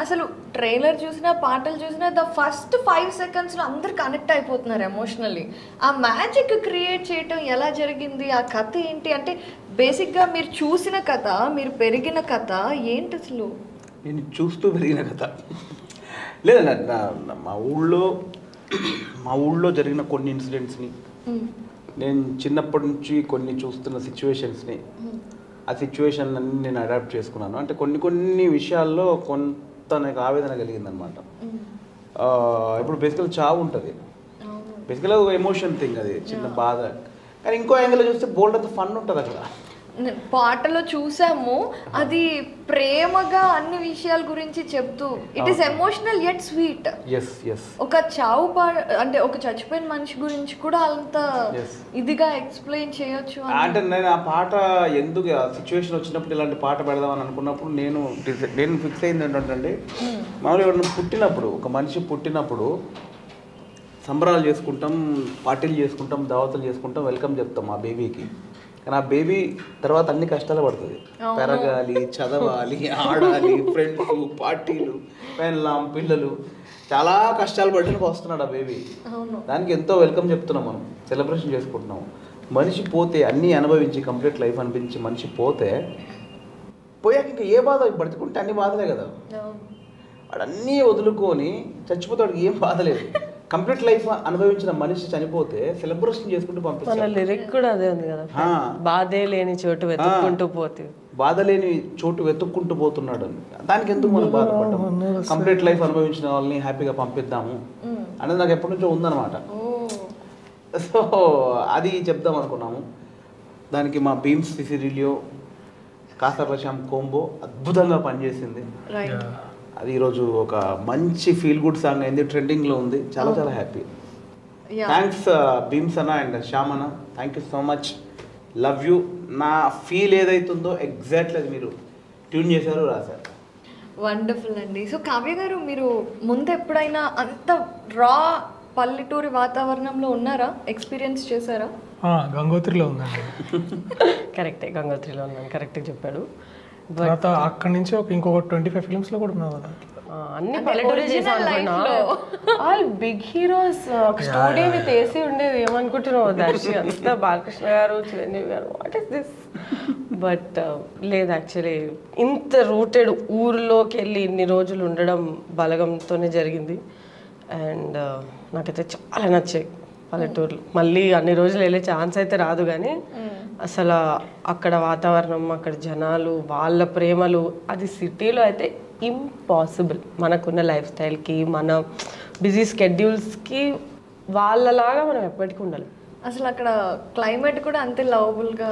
అసలు ట్రైలర్ చూసినా పాటలు చూసినా ద ఫస్ట్ 5 secondsలో అందరు కనెక్ట్ అయిపోతున్నారు ఎమోషనల్లీ. ఆ మ్యాజిక్ క్రియేట్ చేయటం ఎలా జరిగింది, ఆ కథ ఏంటి అంటే బేసిక్గా మీరు చూసిన కథ, మీరు పెరిగిన కథ ఏంటి అసలు? నేను చూస్తూ పెరిగిన కథ లేదన్న. మా ఊళ్ళో జరిగిన కొన్ని ఇన్సిడెంట్స్ని, నేను చిన్నప్పటి నుంచి కొన్ని చూస్తున్న సిచ్యువేషన్స్ని, ఆ సిచ్యువేషన్ అన్ని నేను అడాప్ట్ చేసుకున్నాను. అంటే కొన్ని విషయాల్లో కొంత నాకు ఆవేదన కలిగిందనమాట. ఇప్పుడు బేసికల్ చావు ఉంటుంది, బేసికల్గా ఒక ఎమోషన్ థింగ్, అది చిన్న బాధ. కానీ ఇంకో యాంగిల్లో చూస్తే బోల్డ్ అంత ఫన్ ఉంటుంది అక్కడ. పాటలో చూసాము, అది ప్రేమగా అన్ని విషయాల గురించి చెప్తూ it is emotional yet sweet. ఒక చావు అంటే ఒక చచ్చిపోయిన మనిషి గురించి కూడా అంత ఇదిగా ఎక్స్ప్లెయిన్ చేయొచ్చు అంటే నేను ఆ పాట ఎందుకు ఆ సిచ్యువేషన్ వచ్చినప్పుడు ఇలాంటి పాట పెడదామని అనుకున్నప్పుడు నేను ఫిక్స్ అయింది ఏంటంటే, మామూలుగా ఎవరైనా పుట్టినప్పుడు, ఒక మనిషి పుట్టినప్పుడు సంబరాలు చేసుకుంటాం, పార్టీలు చేసుకుంటాం, దావతులు చేసుకుంటాం, వెల్కమ్ చెప్తాం ఆ బేబీకి. కానీ ఆ బేబీ తర్వాత అన్ని కష్టాలు పడుతుంది. పెరగాలి, చదవాలి, ఆడాలి, ఫ్రెండ్స్, పార్టీలు, పెళ్ళాం, పిల్లలు, చాలా కష్టాలు పడినకు వస్తున్నాడు ఆ బేబీ. దానికి ఎంతో వెల్కమ్ చెప్తున్నాం, మనం సెలబ్రేషన్ చేసుకుంటున్నాం. మనిషి పోతే అన్నీ అనుభవించి కంప్లీట్ లైఫ్ అనిపించి మనిషి పోయాక ఇంకా ఏ బాధ, బతుకుంటే అన్ని బాధలే కదా. వాడు అన్నీ వదులుకొని చచ్చిపోతాడు, ఏం బాధ లేదు. కంప్లీట్ లైఫ్ అనుభవించిన మనిషి చనిపోతే సెలబ్రేషన్ చేసుకుంటూ పంపిస్తాడు. లిరిక్ కూడా అదే ఉంది కదా, బాధే లేని చోటు వెతుక్కుంటూ పోతే, బాధ లేని చోటు వెతుక్కుంటూ పోతున్నాడు. దానికి ఎందుకు మనం బాధపడ్డాము? కంప్లీట్ లైఫ్ అనుభవించిన వాళ్ళని హ్యాపీగా పంపిద్దాము అనేది నాకు ఎప్పటి నుంచో ఉందన్నమాట. సో అది చెప్దాం అనుకున్నాము. దానికి మా బీమ్స్ సిసిరిలియో, కాసర్ల శ్యామ్ కోంబో అద్భుతంగా పనిచేసింది. అది ఈరోజు ఒక మంచి ఫీల్ గుడ్ సాంగ్ అయింది, ట్రెండింగ్లో ఉంది. చాలా చాలా హ్యాపీ. థ్యాంక్స్ భీమ్స్ అన్న అండ్ శ్యామ్ అన్న, thank you so much, love you. నా ఫీల్ ఏదైతుందో ఎగ్జాక్ట్లీ అది మీరు ట్యూన్ చేశారు, రాశారు. వండర్ఫుల్ అండి. సో కావ్య గారు, మీరు ముందు ఎప్పుడైనా అంత రా పల్లెటూరి వాతావరణంలో ఉన్నారా, ఎక్స్పీరియన్స్ చేశారా? గంగోత్రిలో ఉందండి. కరెక్టే, గంగోత్రిలో ఉన్నాను, కరెక్ట్గా చెప్పాడు. తర్వాత అక్కడి నుంచి ఇంకొక 25 ఫిల్మ్స్లో కూడా ఉన్నావు కదా. అన్ని పల్లెటూరే చేసాను. All big heroes, studio with AC ఉండేది. ఏమనుకుంటున్నావు దర్శి, అంతా Balakrishna garu, Chiranjeevi garu, what is this? But లేదు, యాక్చువల్లీ ఇంత రూటెడ్ ఊర్లోకి వెళ్ళి ఇన్ని రోజులు ఉండడం బలగంతోనే జరిగింది. అండ్ నాకైతే చాలా నచ్చాయి పల్లెటూర్లు. మళ్ళీ అన్ని రోజులు వెళ్ళే ఛాన్స్ అయితే రాదు, కానీ అసలు అక్కడ వాతావరణం, అక్కడ జనాలు, వాళ్ళ ప్రేమలు, అది సిటీలో అయితే ఇంపాసిబుల్. మనకున్న లైఫ్ స్టైల్కి, మన బిజీ స్కెడ్యూల్స్కి వాళ్ళలాగా మనం ఎప్పటికీ ఉండాలి. అసలు అక్కడ క్లైమేట్ కూడా అంతే లవబుల్గా?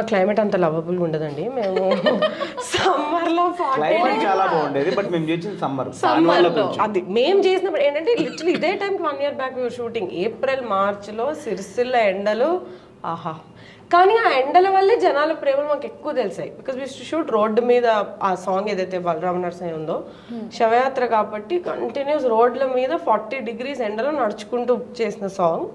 క్లైమేట్ అంత లవబుల్గా ఉండదండి. మేము సమ్మర్లో చాలా బాగుండేది, బట్ మేము చేసిన సమ్మర్లో అది మేము చేసినప్పుడు ఏంటంటే లిటరల్లీ ఇదే టైంకి 1 year బ్యాక్ షూటింగ్, ఏప్రిల్ మార్చ్లో సిరిసిల్ల ఎండలు, ఆహా. కానీ ఆ ఎండల వల్లే జనాల ప్రేమలు మాకు ఎక్కువ తెలిసాయి. బికాస్ వి షూట్ రోడ్డు మీద. ఆ సాంగ్ ఏదైతే బలరామ నరసింహ ఉందో, శవయాత్ర కాబట్టి కంటిన్యూస్ రోడ్ల మీద 40 degrees ఎండలో నడుచుకుంటూ చేసిన సాంగ్.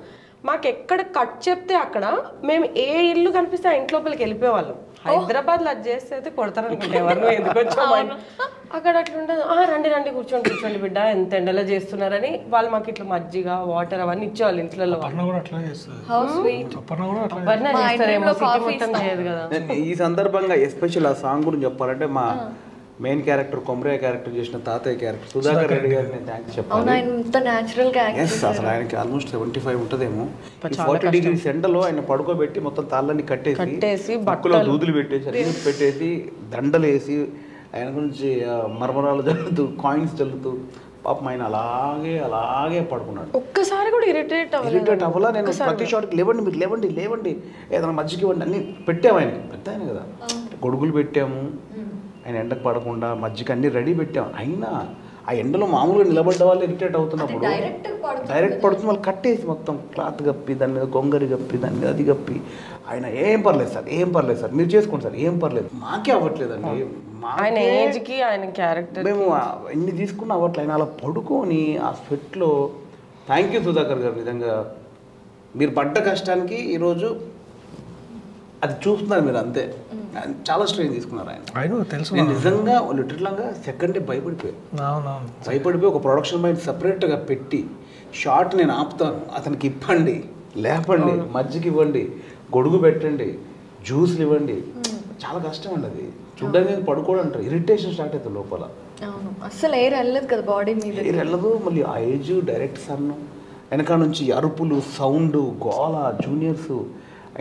మాకు ఎక్కడ కట్ చెప్తే అక్కడ మేము ఏ ఇల్లు కనిపిస్తే ఆ ఇంట్లోపలికి వెళ్ళిపోయేవాళ్ళం. హైదరాబాద్లో అది చేస్తే అయితే కొడతారనుకుంటే ఎవరు, ఎందుకు వచ్చామని. అక్కడ అట్లా ఉండదు. రండి రండి, కూర్చోండి బిడ్డ, ఎంత ఎండలో చేస్తున్నారని వాళ్ళు మాకు ఇట్లా మజ్జిగ, వాటర్ అవన్నీ ఇచ్చేవాళ్ళు ఇంట్లో. ఈ సందర్భంగా ఎస్పెషల్ ఆ సాంగ్ గురించి చెప్పాలంటే, మా మెయిన్ క్యారెక్టర్ కొమరయ్య క్యారెక్టర్ చేసిన తాతయ్య క్యారెక్టర్ సుధాకర్ రెడ్డి గారికి నేను థ్యాంక్స్ చెప్పాలి. అసలు ఆయనకి ఆల్మోస్ట్ 75 ఉంటుందేమో. 40 degrees ఎండలో ఆయన పడుకోబెట్టి మొత్తం తాళ్ళని కట్టేసి బక్కులో దూదులు పెట్టేసి అన్ని పెట్టేసి దండలు వేసి ఆయన గురించి మరమరాలు జల్లుతూ, కాయిన్స్ జల్లుతూ, పాపం ఆయన అలాగే పడుకున్నాడు. ఒక్కసారి కూడా ఇరిటేట్ అవ్వాలా? నేను ప్రతి షాట్కి లేవండి ఏదైనా మజ్జిగ ఇవ్వండి అన్ని పెట్టాము. ఆయనకి పెద్ద ఆయన కదా, గొడుగులు పెట్టాము, ఆయన ఎండకు పడకుండా మజ్జిగ అన్ని రెడీ పెట్టాము. అయినా ఆ ఎండలో మామూలుగా నిలబడ్డ వాళ్ళు ఇరిటేట్ అవుతున్నప్పుడు డైరెక్ట్ పడుతుంది, వాళ్ళు కట్టేసి మొత్తం క్లాత్ కప్పి, దాని మీద గొంగరి కప్పి, దాని మీద అది కప్పి, ఆయన ఏం పర్లేదు సార్ మీరు చేసుకోండి సార్, ఏం పర్లేదు, మాకే అవ్వట్లేదండి. ఆయన ఏజ్కి, ఆయన క్యారెక్టర్, మేము ఎన్ని తీసుకున్నా అవ్వట్లేదు. ఆయన అలా పడుకొని ఆ స్వెట్లో. థ్యాంక్ యూ సుధాకర్ గారు, నిజంగా మీరు పడ్డ కష్టానికి ఈరోజు అది చూస్తున్నారు మీరు, అంతే. చాలా స్ట్రెయిన్ తీసుకున్నారు ఆయన. అయినా తెలుసు. నేను నిజంగా లిటరల్గా సెకండ్ డే భయపడిపోయాను. అవునవును. భయపడిపోయి ఒక ప్రొడక్షన్ మైండ్ సపరేట్గా పెట్టి షార్ట్ నేను ఆపుతాను, అతనికి ఇప్పండి, లేపండి, మజ్జిగ ఇవ్వండి, గొడుగు పెట్టండి, జ్యూస్లు ఇవ్వండి. చాలా కష్టం అండి అది. చూడడానికి పడుకోవడం అంటారు, ఇరిటేషన్ స్టార్ట్ అవుతుంది లోపల. అవును, అస్సలు ఎయిర్ వెళ్ళదు కదా బాడీ మీద. ఎయిర్ వెళ్ళదు. మళ్ళీ ఆ ఏజ్ డైరెక్ట్ సన్ను, వెనక నుంచి అరుపులు, సౌండ్, గోల, జూనియర్స్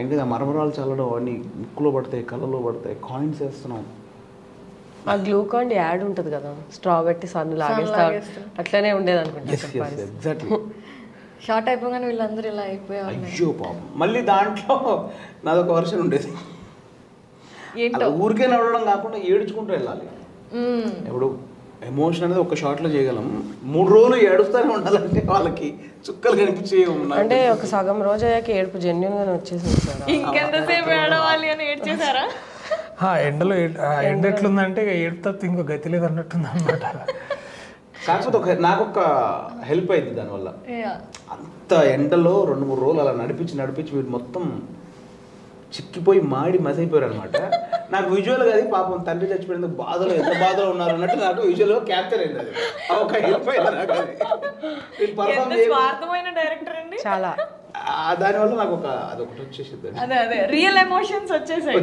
ఇంకా మరమరాలు చల్లడం, అన్నీ ముక్కులో పడతాయి, కళ్ళలో పడతాయి, కాయిన్స్ వేస్తున్నాం. ఆ గ్లూకాన్ యాడ్ ఉంటుంది కదా, స్ట్రా పెట్టి సన్ను లాగేస్తా, అట్లనే ఉండేది అనుకుంటా. ఎగ్జాక్ట్లీ. షార్ట్ అయిపోగానే వీళ్ళందరూ ఇలా అయిపోయారు. అయ్యో పాపం. మళ్ళీ దాంట్లో నాదొక వర్షన్ ఉండేది, అలా ఊరికే నడవడం కాకుండా ఏడుచుకుంటూ వెళ్ళాలి. ఇప్పుడు ఎమోషన్ అనేది ఒక షాట్లో చేయగలం, 3 రోజులు ఏడుస్తూనే ఉండాలంటే వాళ్ళకి చుక్కలు కనిపించే. అంటే ఒక సగం రోజు అయ్యాక ఏడుపు జెన్యున్ గానే వచ్చేసింది సార్. ఇంకెంతసేపు ఏడవాలి అని ఏడ్చేసారా? ఎండలో ఎండ ఎట్లుందంటే ఏడుపు ఇంకో గతి లేదు అన్నట్టుంది అనమాట. కాకపోతే నాకు ఒక హెల్ప్ అయింది దానివల్ల. అంత ఎండలో 2-3 రోజులు అలా నడిపించి వీళ్ళు మొత్తం చిక్కిపోయి మాడి మసైపోయారు అనమాట. నాకు విజువల్గా అది పాపం తండ్రి చచ్చిపోయినందుకు బాధలో ఎంత బాధలో ఉన్నారు అన్నట్టు నాకు విజువల్గా క్యాప్చర్ అయింది. అది ఒక హెల్ప్ అయింది నాకు. డైరెక్టర్ అండి చాలా. దానివల్ల నాకు అదొకటి వచ్చేసింది, రియల్ ఎమోషన్స్ వచ్చేసాయి.